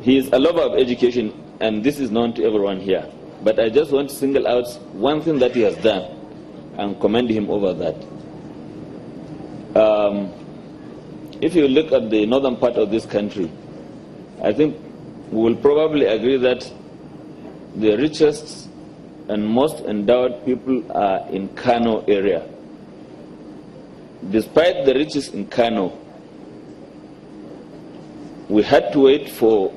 He is a lover of education, and this is known to everyone here. But I just want to single out one thing that he has done and commend him over that. If you look at the northern part of this country, I think we will probably agree that the richest and most endowed people are in Kano area. Despite the riches in Kano, we had to wait for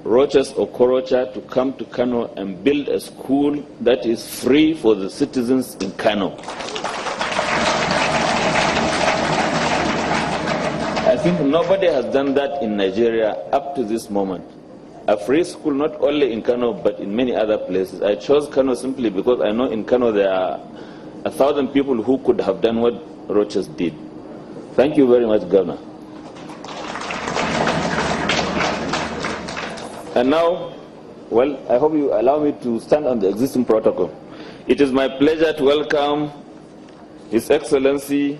Rochas or Korocha to come to Kano and build a school that is free for the citizens in Kano. I think nobody has done that in Nigeria up to this moment. A free school not only in Kano but in many other places. I chose Kano simply because I know in Kano there are 1,000 people who could have done what Rochas did. Thank you very much, Governor. And now, well, I hope you allow me to stand on the existing protocol. It is my pleasure to welcome His Excellency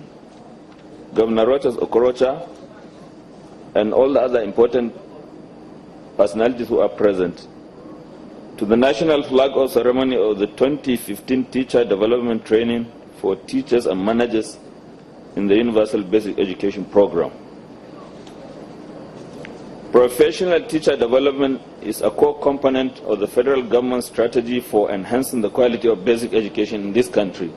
Governor Rochas Okorocha and all the other important personalities who are present to the national flag-off ceremony of the 2015 Teacher Development Training for Teachers and Managers in the Universal Basic Education Program. Professional teacher development is a core component of the federal government's strategy for enhancing the quality of basic education in this country.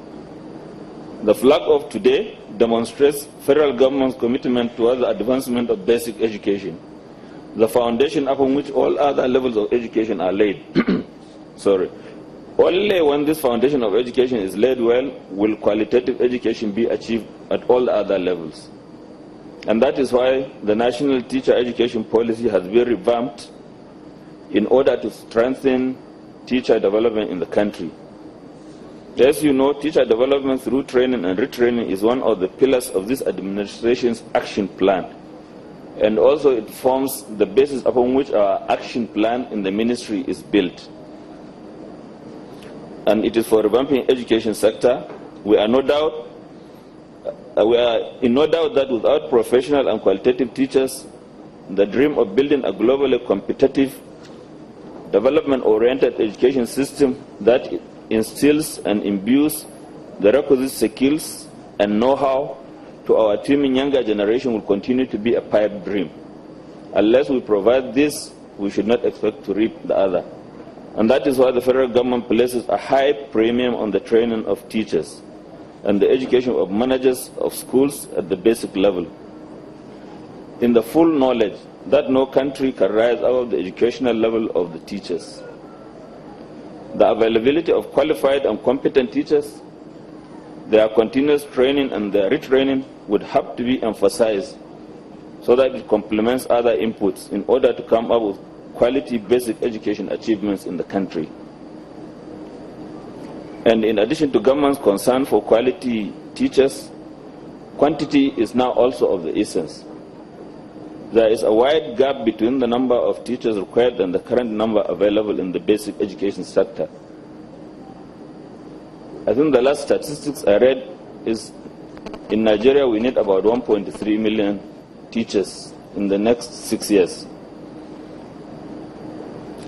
The flag of today demonstrates federal government's commitment towards the advancement of basic education, the foundation upon which all other levels of education are laid. Only when this foundation of education is laid well will qualitative education be achieved at all other levels. And that is why the National Teacher Education Policy has been revamped in order to strengthen teacher development in the country. As you know, teacher development through training and retraining is one of the pillars of this administration's action plan. And also it forms the basis upon which our action plan in the ministry is built. And it is for revamping education sector. We are in no doubt that without professional and qualitative teachers, the dream of building a globally competitive, development-oriented education system that instills and imbues the requisite skills and know-how to our teeming younger generation will continue to be a pipe dream. Unless we provide this, we should not expect to reap the other. And that is why the federal government places a high premium on the training of teachers and the education of managers of schools at the basic level, in the full knowledge that no country can rise above the educational level of the teachers. The availability of qualified and competent teachers, their continuous training and their retraining would have to be emphasized so that it complements other inputs in order to come up with quality basic education achievements in the country. And in addition to government's concern for quality teachers, quantity is now also of the essence. There is a wide gap between the number of teachers required and the current number available in the basic education sector. I think the last statistics I read is in Nigeria we need about 1.3 million teachers in the next 6 years.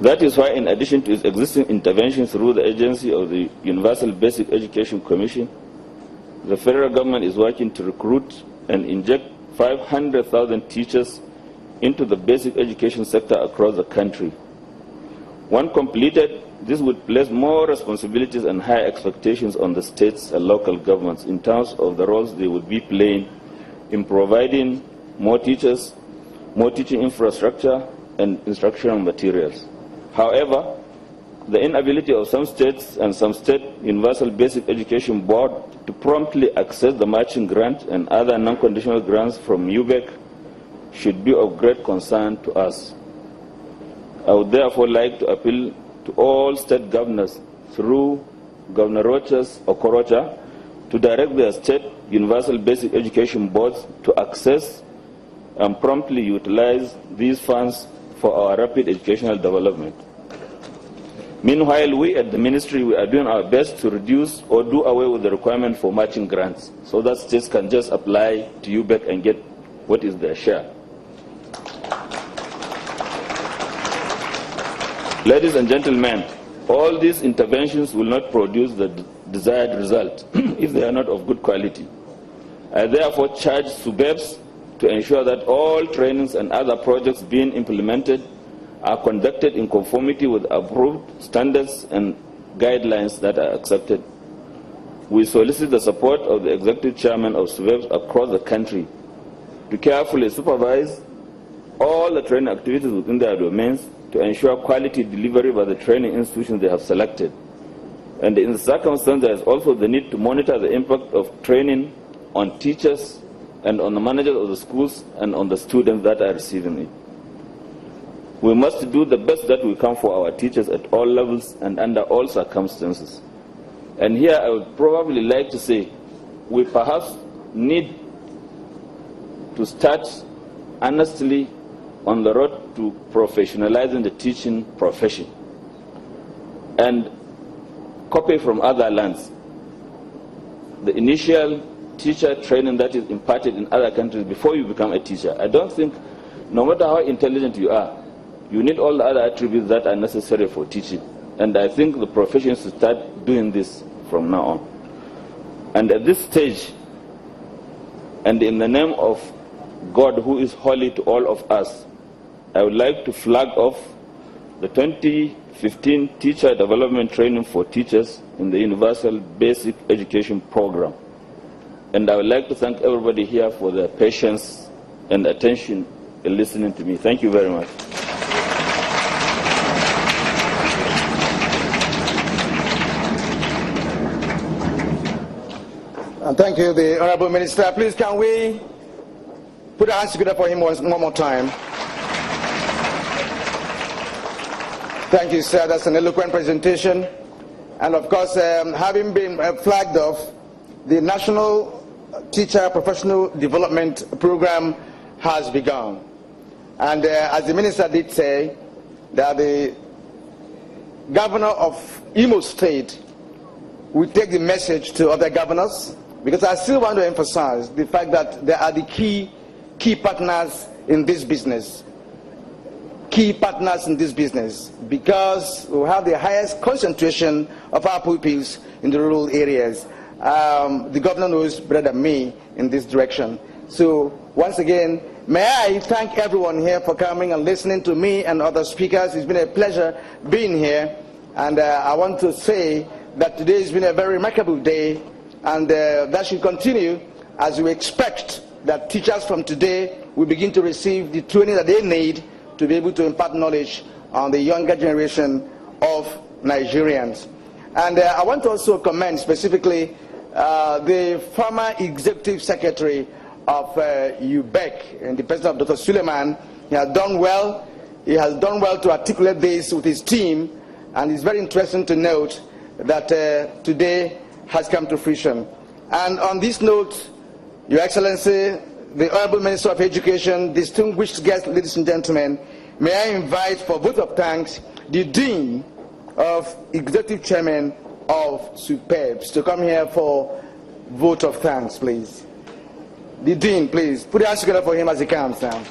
That is why, in addition to its existing intervention through the agency of the Universal Basic Education Commission, the federal government is working to recruit and inject 500,000 teachers into the basic education sector across the country. When completed, this would place more responsibilities and higher expectations on the states and local governments in terms of the roles they would be playing in providing more teachers, more teaching infrastructure, and instructional materials. However, the inability of some states and some state universal basic education board to promptly access the matching grant and other non-conditional grants from UBEC should be of great concern to us. I would therefore like to appeal to all state governors through Governor Rochas Okorocha to direct their state universal basic education boards to access and promptly utilize these funds for our rapid educational development. Meanwhile, we at the ministry, we are doing our best to reduce or do away with the requirement for matching grants so that states can just apply to UBEC and get what is their share. Ladies and gentlemen, all these interventions will not produce the desired result if they are not of good quality. I therefore charge SUBEBs to ensure that all trainings and other projects being implemented are conducted in conformity with approved standards and guidelines that are accepted. We solicit the support of the Executive Chairman of SUBEBs across the country to carefully supervise all the training activities within their domains to ensure quality delivery by the training institutions they have selected. And in the circumstance, there is also the need to monitor the impact of training on teachers and on the managers of the schools and on the students that are receiving it. We must do the best that we can for our teachers at all levels and under all circumstances. And here I would probably like to say we perhaps need to start honestly on the road to professionalizing the teaching profession and copy from other lands the initial teacher training that is imparted in other countries before you become a teacher. I don't think, no matter how intelligent you are, you need all the other attributes that are necessary for teaching. And I think the profession should start doing this from now on. And at this stage, and in the name of God who is holy to all of us, I would like to flag off the 2015 Teacher Development Training for Teachers in the Universal Basic Education Program. And I would like to thank everybody here for their patience and attention in listening to me. Thank you very much. And thank you, the Honorable Minister. Please, can we put our hands together for him one more time? Thank you, sir. That's an eloquent presentation. And of course, having been flagged off, the National Teacher Professional Development Program has begun. And as the Minister did say, that the Governor of Imo State will take the message to other governors, because I still want to emphasize the fact that they are the key partners in this business. Key partners in this business, because we have the highest concentration of our pupils in the rural areas. The governor knows better than me in this direction. So once again, may I thank everyone here for coming and listening to me and other speakers. It's been a pleasure being here. And I want to say that today has been a very remarkable day, and that should continue as we expect that teachers from today will begin to receive the training that they need to be able to impart knowledge on the younger generation of Nigerians. And I want to also commend specifically the former executive secretary of UBEC and the president of Dr. Suleiman. He has done well. He has done well to articulate this with his team, and it's very interesting to note that today has come to fruition. And on this note, Your Excellency, the Honorable Minister of Education, distinguished guests, ladies and gentlemen, may I invite for vote of thanks the Dean of Executive Chairman of SUPEBs to come here for vote of thanks, please. The Dean, please. Put your hands together for him as he comes now.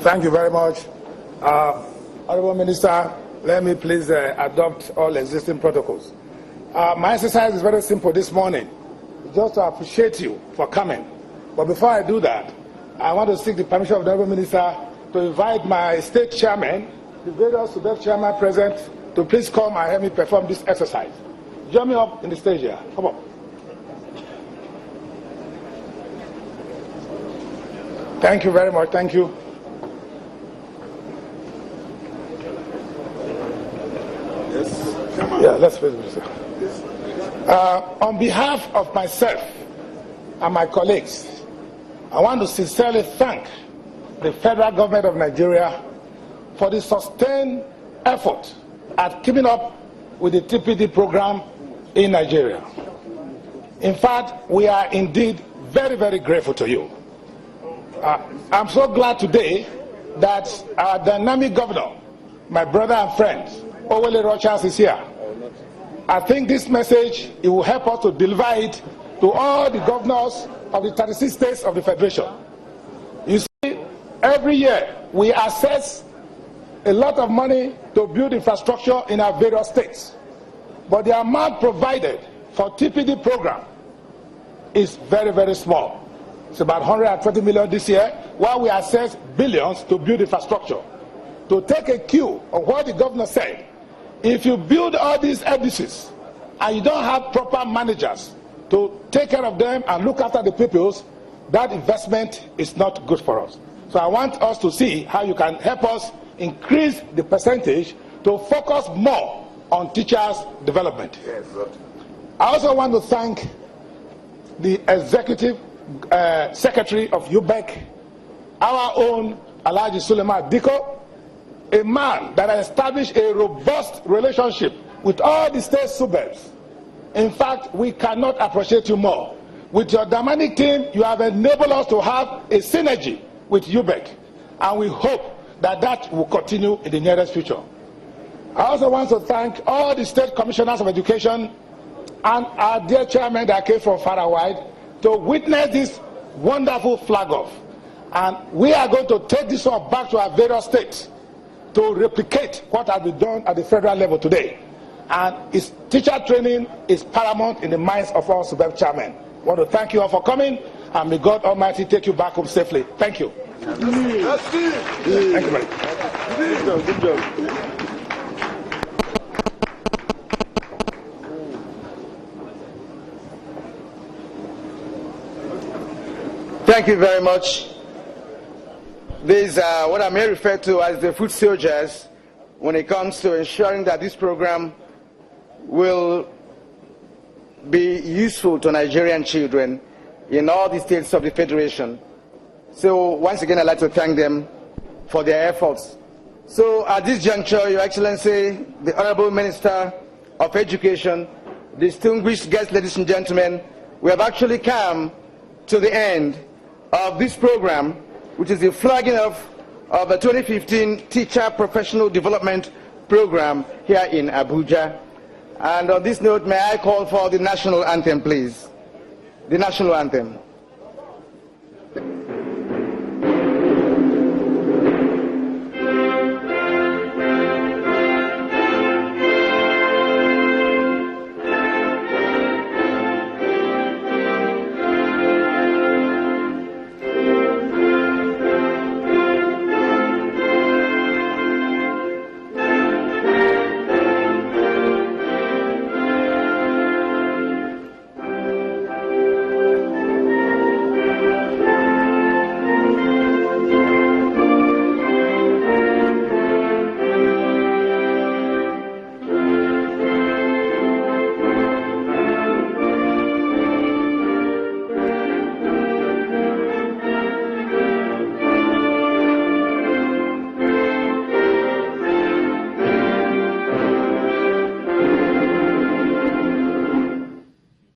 Thank you very much. Honorable Minister, let me please adopt all existing protocols. My exercise is very simple this morning, just to appreciate you for coming. But before I do that, I want to seek the permission of the Honorable Minister to invite my state chairman, the various SUBEB chairman present, to please come and help me perform this exercise. Join me up in the stage here. Come on. Thank you very much. Thank you. Yes. Come on. Yeah, let's wait. On behalf of myself and my colleagues, I want to sincerely thank the federal government of Nigeria for the sustained effort at keeping up with the TPD program in Nigeria. In fact, we are indeed very, very grateful to you. I'm so glad today that our dynamic governor, my brother and friend, Owele Rochas, is here. I think this message, it will help us to deliver it to all the governors of the 36 states of the Federation. Every year, we assess a lot of money to build infrastructure in our various states. But the amount provided for TPD program is very, very small. It's about 120 million this year, while we assess billions to build infrastructure. To take a cue on what the governor said, if you build all these FDCs and you don't have proper managers to take care of them and look after the pupils, that investment is not good for us. So I want us to see how you can help us increase the percentage to focus more on teachers' development. Yes, I also want to thank the Executive Secretary of UBEC, our own Alhaji Suleiman Diko, a man that has established a robust relationship with all the state suburbs. In fact, we cannot appreciate you more. With your dynamic team, you have enabled us to have a synergy with UBEC, and we hope that that will continue in the nearest future. I also want to thank all the state commissioners of education and our dear chairman that came from far and wide to witness this wonderful flag off. And we are going to take this one back to our various states to replicate what has been done at the federal level today. And its teacher training is paramount in the minds of our suburb chairmen. I want to thank you all for coming, and may God Almighty take you back home safely. Thank you. Thank you, buddy. Good job. Thank you very much. These are what I may refer to as the foot soldiers when it comes to ensuring that this program will be useful to Nigerian children in all the states of the Federation. So once again, I'd like to thank them for their efforts. So at this juncture, Your Excellency, the Honorable Minister of Education, distinguished guests, ladies and gentlemen, we have actually come to the end of this program, which is the flagging of the 2015 Teacher Professional Development Program here in Abuja. And on this note, may I call for the national anthem, please? The national anthem.